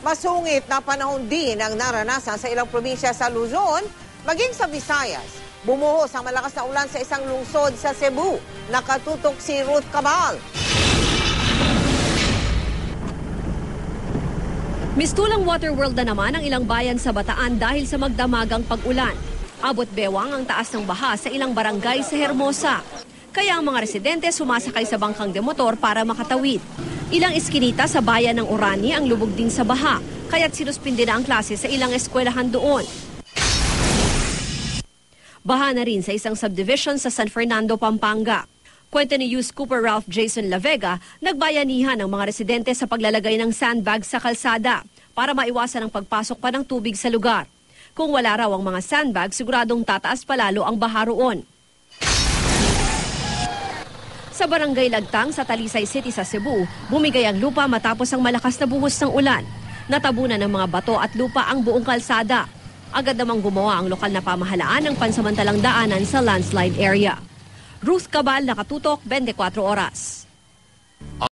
Masungit na panahon din ang naranasan sa ilang probinsya sa Luzon, maging sa Visayas. Bumuhos ang malakas na ulan sa isang lungsod sa Cebu. Nakatutok si Ruth Cabal. Mistulang Waterworld na naman ang ilang bayan sa Bataan dahil sa magdamagang pag-ulan. Abot bewang ang taas ng baha sa ilang barangay sa Hermosa. Kaya ang mga residente sumasakay sa bangkang demotor para makatawid. Ilang iskinita sa bayan ng Orani ang lubog din sa baha, kaya't sinuspindi na ang klase sa ilang eskwelahan doon. Baha na rin sa isang subdivision sa San Fernando, Pampanga. Kwento ni Youth Cooper Ralph Jason Lavega, nagbayanihan ang mga residente sa paglalagay ng sandbag sa kalsada para maiwasan ang pagpasok pa ng tubig sa lugar. Kung wala raw ang mga sandbag, siguradong tataas palalo ang baha roon. Sa Barangay Lagtang sa Talisay City sa Cebu, bumigay ang lupa matapos ang malakas na buhos ng ulan. Natabunan ng mga bato at lupa ang buong kalsada. Agad namang gumawa ang lokal na pamahalaan ng pansamantalang daanan sa landslide area. Ruth Cabal, nakatutok, 24 oras.